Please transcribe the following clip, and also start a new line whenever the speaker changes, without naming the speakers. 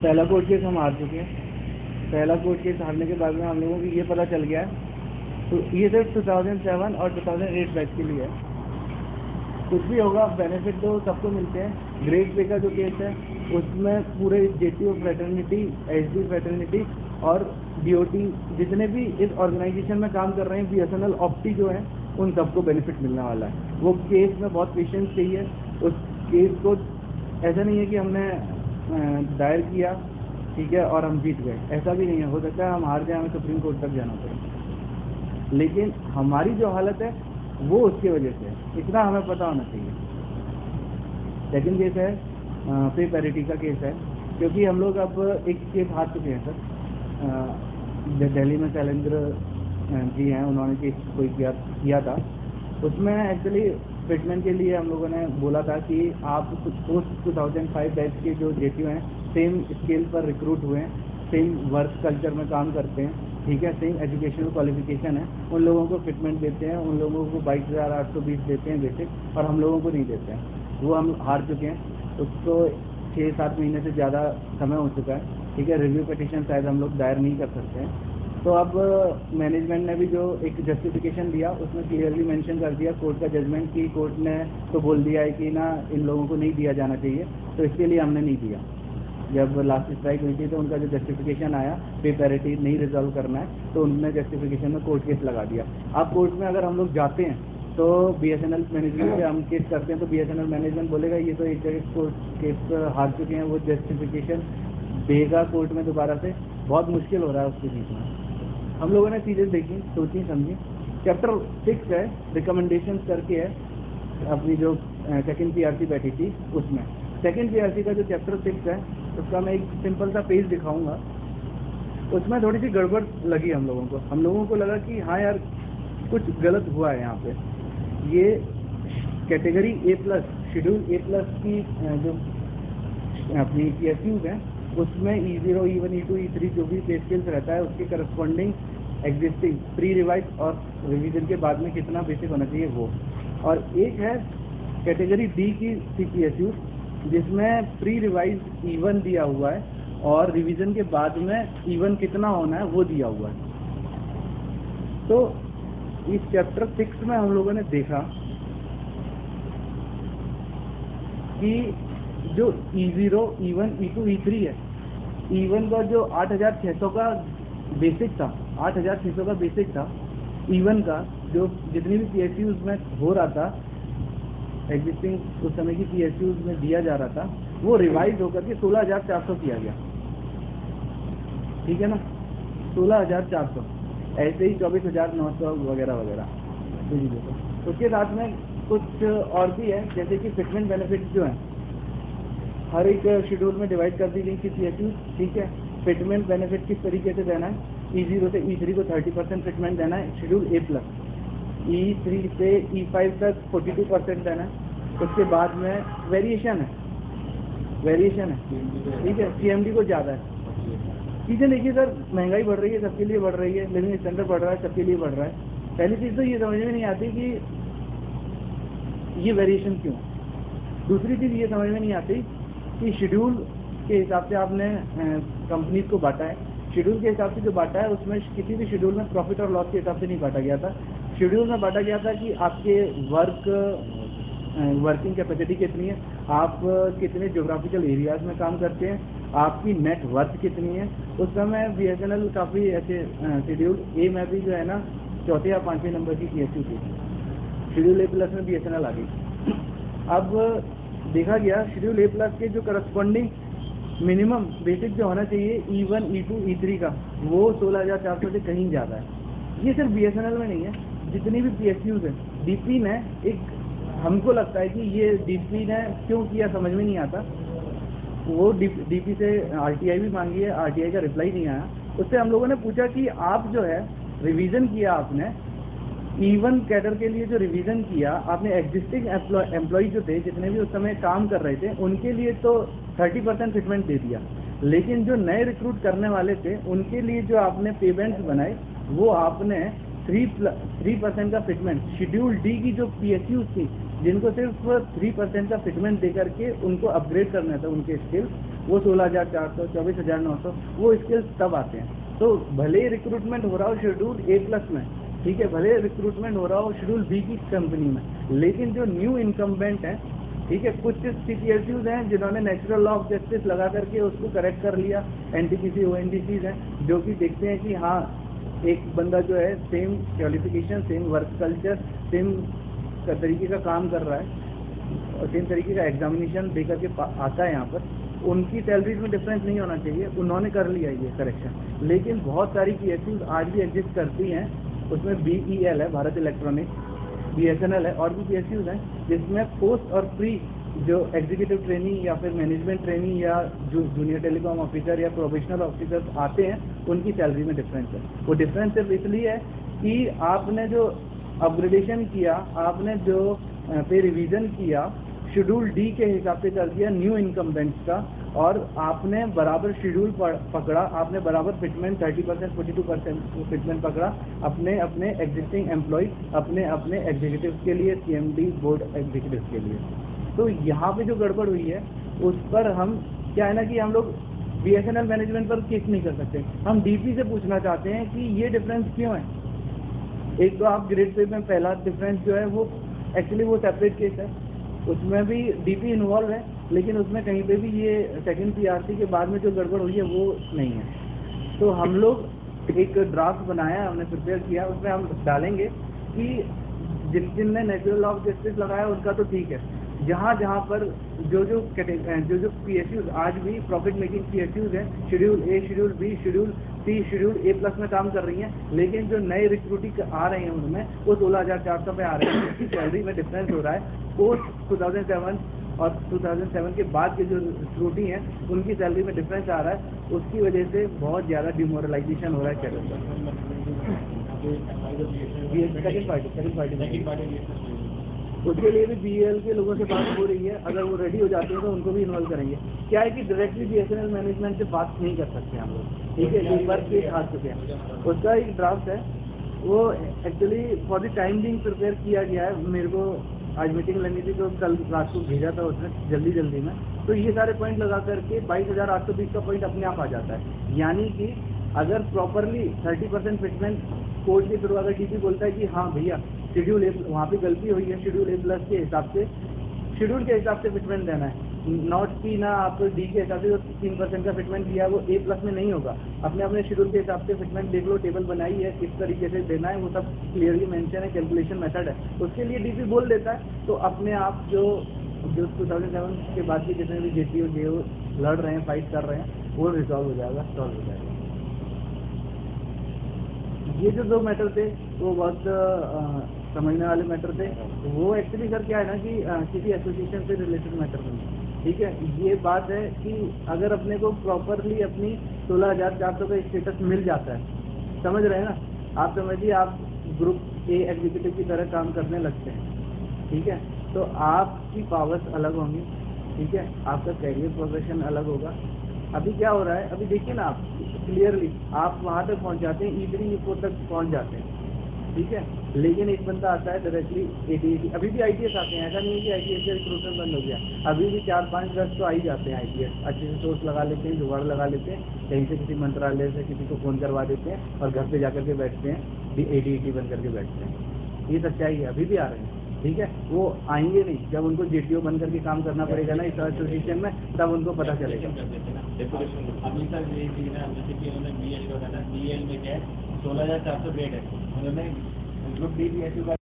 पहला court case हम हार चुके हैं। पहला कोर्ट केस हारने के बाद में हम लोगों को ये पता चल गया है, तो ये सिर्फ 2007 और 2008 बैच के लिए है। कुछ भी होगा बेनिफिट तो सबको मिलते हैं। ग्रेड पे का जो केस है उसमें पूरे जेटीओ फ्रेटर्निटी, एचडी फ्रेटर्निटी और डीओटी जितने भी इस ऑर्गेनाइजेशन में काम कर रहे हैं, बीएसएनएल ऑप्टी जो है, उन सबको बेनिफिट मिलने वाला है। वो केस में बहुत पेशेंस चाहिए। उस केस को ऐसा नहीं है कि हमने दायर किया, ठीक है, और हम जीत गए, ऐसा भी नहीं है। हो सकता है हम हार जाए, हमें सुप्रीम कोर्ट तक जाना पड़े, लेकिन हमारी जो हालत है वो उसकी वजह से है, इतना हमें पता होना चाहिए। सेकंड केस है पे पैरिटी का केस है, क्योंकि हम लोग अब एक केस हार चुके हैं सर। दिल्ली में शैलेंद्र जी हैं, उन्होंने केस कोई किया था। उसमें एक्चुअली फिटमेंट के लिए हम लोगों ने बोला था कि आप पोस्ट 2005 बैच के जो जेटीओ हैं, सेम स्केल पर रिक्रूट हुए हैं, सेम वर्क कल्चर में काम करते हैं, ठीक है, सेम एजुकेशनल क्वालिफिकेशन है, उन लोगों को फिटमेंट देते हैं, उन लोगों को 22,820 देते हैं बेसिक, और हम लोगों को नहीं देते हैं। वो हम हार चुके हैं। उसको 6-7 महीने से ज़्यादा समय हो चुका है, ठीक है। रिव्यू पिटीशन शायद हम लोग दायर नहीं कर सकते हैं। तो अब मैनेजमेंट ने भी जो एक जस्टिफिकेशन दिया, उसमें क्लियरली मेंशन कर दिया कोर्ट का जजमेंट की, कोर्ट ने तो बोल दिया है कि ना इन लोगों को नहीं दिया जाना चाहिए, तो इसके लिए हमने नहीं दिया। जब लास्ट स्ट्राइक हुई थी तो उनका जो जस्टिफिकेशन आया, पे पैरिटी नहीं रिजॉल्व करना है, तो उन्होंने जस्टिफिकेशन में कोर्ट केस लगा दिया। अब कोर्ट में अगर हम लोग जाते हैं तो बीएसएनएल मैनेजमेंट से हम केस करते हैं, तो बीएसएनएल मैनेजमेंट बोलेगा ये तो एक जगह कोर्ट केस हार चुके हैं, वो जस्टिफिकेशन देगा कोर्ट में दोबारा से, बहुत मुश्किल हो रहा है उसके बीच में। हम लोगों ने चीज़ें देखी, सोची समझी। चैप्टर 6 है, रिकमेंडेशन करके है, अपनी जो सेकंड पीआरसी बैठी थी उसमें। सेकंड पीआरसी का जो चैप्टर 6 है उसका मैं एक सिंपल सा पेज दिखाऊंगा। उसमें थोड़ी सी गड़बड़ लगी हम लोगों को। हम लोगों को लगा कि हाँ यार कुछ गलत हुआ है यहाँ पे। ये कैटेगरी A+, शेड्यूल A+ की जो अपनी PSUs हैं, उसमें E0, E1, E2, E3 जो भी पे स्केल्स रहता है, उसके करस्पॉन्डिंग एग्जिस्टिंग प्री रिवाइज और रिवीजन के बाद में कितना बेसिक होना चाहिए वो। और एक है कैटेगरी D की CPSU, जिसमें प्री रिवाइज E1 दिया हुआ है और रिवीजन के बाद में E1 कितना होना है वो दिया हुआ है। तो इस चैप्टर 6 में हम लोगों ने देखा कि जो E0, E1, E2, E3 है, E1 का जो 8,600 का बेसिक था, 8,600 का बेसिक था E1 का, जो जितनी भी PSUs में हो रहा था, एग्जिस्टिंग उस समय की PSUs में दिया जा रहा था, वो रिवाइज होकर के 16,400 किया गया, ठीक है ना, 16,400। ऐसे ही 24,900 वगैरह वगैरह। उसके साथ में कुछ और भी है, जैसे कि फिटमेंट बेनिफिट जो है हर एक शेड्यूल में डिवाइड कर दी गई थी PSU, ठीक है। फिटमेंट बेनिफिट किस तरीके से देना है, E0 से E3 को 30% फिटमेंट देना है, शेड्यूल A+। E3 से E5 तक 42% देना है। उसके बाद में वेरिएशन है, ठीक है, CMD को ज़्यादा है। चीज़ें देखिए सर, महंगाई बढ़ रही है, सबके लिए बढ़ रही है, लिविंग स्टैंडर्ड बढ़ रहा है, सबके लिए बढ़ रहा है। पहली चीज़ तो ये समझ में नहीं आती कि ये वेरिएशन क्यों। दूसरी चीज़ ये समझ में नहीं आती कि शेड्यूल के हिसाब से आपने कंपनीज को बांटा है, शेड्यूल के हिसाब से जो बांटा है उसमें किसी भी शेड्यूल में प्रॉफिट और लॉस के हिसाब से नहीं बांटा गया था। शेड्यूल में बांटा गया था कि आपके वर्किंग कैपेसिटी कितनी है, आप कितने ज्योग्राफिकल एरियाज में काम करते हैं, आपकी नेट वर्थ कितनी है। उस समय BSNL काफ़ी ऐसे शेड्यूल ए में भी जो है ना 4 या 5 नंबर की PSU थी, शेड्यूल A+ में BSNL आ गई। अब देखा गया शेड्यूल A+ के जो करस्पॉन्डिंग मिनिमम बेसिक जो होना चाहिए E1, E2, E3 का, वो 16,400 से कहीं ज़्यादा है। ये सिर्फ BSNL में नहीं है, जितनी भी PSUs है। DP ने एक, हमको लगता है कि ये DP ने क्यों किया समझ में नहीं आता। वो DP से RTI भी मांगी है, RTI का रिप्लाई नहीं आया। उससे हम लोगों ने पूछा कि आप जो है रिवीजन किया आपने, E1 कैडर के लिए जो रिवीजन किया आपने, एग्जिस्टिंग एम्प्लॉय जो थे, जितने भी उस समय काम कर रहे थे, उनके लिए तो 30% फिटमेंट दे दिया, लेकिन जो नए रिक्रूट करने वाले थे उनके लिए जो आपने पेमेंट्स बनाए, वो आपने 3% का फिटमेंट, शेड्यूल D की जो PSU थी, जिनको सिर्फ 3% का फिटमेंट दे करके उनको अपग्रेड करना था उनके स्किल, वो 16,400, 24,900 वो स्किल्स तब आते हैं। तो भले ही रिक्रूटमेंट हो रहा हो शेड्यूल A+ में, ठीक है, भले रिक्रूटमेंट हो रहा हो शेड्यूल B की कंपनी में, लेकिन जो न्यू इनकम्बेंट है, ठीक है, कुछ CPSUs हैं जिन्होंने नेचुरल लॉ ऑफ जस्टिस लगा करके उसको करेक्ट कर लिया, NTPC ONGCs हैं जो कि देखते हैं कि हाँ एक बंदा जो है same qualification, same work culture, same तरीके का काम कर रहा है और सेम तरीके का एग्जामिनेशन दे करके आता है यहाँ पर, उनकी सैलरीज में डिफरेंस नहीं होना चाहिए, उन्होंने कर लिया ये करेक्शन। लेकिन बहुत सारी PSUs आज भी एग्जिस्ट करती हैं, उसमें BEL है, भारत इलेक्ट्रॉनिक्स, BSNL है, और भी PSUs हैं जिसमें पोस्ट और प्री जो एग्जीक्यूटिव ट्रेनिंग या फिर मैनेजमेंट ट्रेनिंग या जो जूनियर टेलीकॉम ऑफिसर या प्रोफेशनल ऑफिसर्स आते हैं उनकी सैलरी में डिफरेंस है। वो डिफरेंस सिर्फ इसलिए है कि आपने जो अपग्रेडेशन किया, आपने जो पे रिवीजन किया, शेड्यूल D के हिसाब से कर दिया न्यू इनकम्बेंट्स का, और आपने बराबर शेड्यूल पकड़ा, आपने बराबर फिटमेंट 30%, 42% फिटमेंट पकड़ा अपने अपने एग्जिस्टिंग एम्प्लॉय, अपने अपने एग्जीक्यूटिव के लिए, CMD बोर्ड एग्जीक्यूटिव के लिए। तो यहाँ पे जो गड़बड़ हुई है उस पर हम क्या है ना कि हम लोग BSNL मैनेजमेंट पर केस नहीं कर सकते, हम DP से पूछना चाहते हैं कि ये डिफरेंस क्यों है। एक तो आप ग्रेड पे में पहला डिफरेंस जो है वो एक्चुअली वो सेपरेट केस है, उसमें भी DP इन्वॉल्व है, लेकिन उसमें कहीं पे भी ये सेकंड PRC के बाद में जो गड़बड़ हुई है वो नहीं है। तो हम लोग एक ड्राफ्ट बनाया, हमने प्रिपेयर किया, उसमें हम डालेंगे कि जिनने नेचुरल लॉ ऑफ जस्टिस लगाया उनका तो ठीक है, जहाँ जहाँ पर जो PSUs आज भी प्रॉफिट मेकिंग PSUs हैं, schedule A, schedule B, schedule C, schedule A+ में काम कर रही हैं, लेकिन जो नए रिक्रूटी आ रहे हैं उनमें वो 16,400 पे आ रहे हैं, उनकी सैलरी में डिफरेंस हो रहा है। पोस्ट 2007 और 2007 के बाद के जो रिक्रूटी हैं उनकी सैलरी में डिफरेंस आ रहा है, उसकी वजह से बहुत ज़्यादा डिमोरलाइजेशन हो रहा है कैडर का। उसके लिए भी BEL के लोगों से बात हो रही है, अगर वो रेडी हो जाते हैं तो उनको भी इन्वॉल्व करेंगे। क्या है कि डायरेक्टली BSNL मैनेजमेंट से बात नहीं कर सकते हम लोग, ठीक है, एक बार केस आ चुके हैं। उसका एक ड्राफ्ट है, वो actually for the time being prepare किया गया है। मेरे को आज मीटिंग लेनी थी तो कल रात को भेजा था उसने जल्दी में, तो ये सारे पॉइंट लगा करके 22,820 का पॉइंट अपने आप आ जाता है। यानी कि अगर प्रॉपरली 30% फिटमेंट कोर्ट के थ्रू अगर DP बोलता है कि हाँ भैया शेड्यूल A, वहाँ पे गलती हुई है, शेड्यूल A+ के हिसाब से, शेड्यूल के हिसाब से फिटमेंट देना है, नॉट की ना आप D के हिसाब से जो 3% का फिटमेंट दिया है वो A+ में नहीं होगा। अपने अपने शेड्यूल के हिसाब से फिटमेंट देख लो, टेबल बनाई है, किस तरीके से देना है, वो सब क्लियरली मेंशन है, कैलकुलेशन मेथड है, उसके लिए DP बोल देता है। तो अपने आप जो 2007 के बाद के जितने भी JTO JO लड़ रहे हैं, फाइट कर रहे हैं, वो रिजॉल्व हो जाएगा, सॉल्व हो जाएगा। ये जो 2 मैटर थे वो बहुत समझने वाले मैटर थे। वो एक्चुअली सर क्या है ना कि किसी एसोसिएशन से रिलेटेड मैटर नहीं, ठीक है। ये बात है कि अगर अपने को प्रॉपरली अपनी 16,400 का स्टेटस मिल जाता है, समझ रहे हैं ना आप, समझिए आप ग्रुप A एग्जीक्यूटिव की तरह काम करने लगते हैं, ठीक है, तो आपकी पावर्स अलग होंगी, ठीक है, आपका कैरियर प्रोग्रेशन अलग होगा। अभी क्या हो रहा है, अभी देखिए ना आप क्लियरली, आप वहाँ तक पहुँच जाते हैं, E3 E4 तक पहुँच जाते हैं, ठीक है, लेकिन एक बंदा आता है डायरेक्टली 80 अभी भी IPS आते हैं, ऐसा नहीं है कि IPS का रिक्रूटमेंट बंद हो गया, अभी भी 4-5-10 तो आ ही जाते हैं IPS, अच्छे से सोर्स लगा लेते हैं, जुगाड़ लगा लेते हैं, कहीं से किसी मंत्रालय से किसी को फ़ोन करवा देते हैं और घर पे जा करके बैठते हैं, AD बन करके बैठते हैं। ये सच्चाई है, अभी भी आ रहे हैं, ठीक है। वो आएंगे नहीं, जब उनको JTO बन करके काम करना पड़ेगा ना इस एसोसिएशन में, तब उनको पता चलेगा।
अभी तक ये चीज़ है, जैसे कि उन्होंने BL का था, BL में क्या है 16,400 ग्रेड है, उन्होंने ग्रुप D PSU का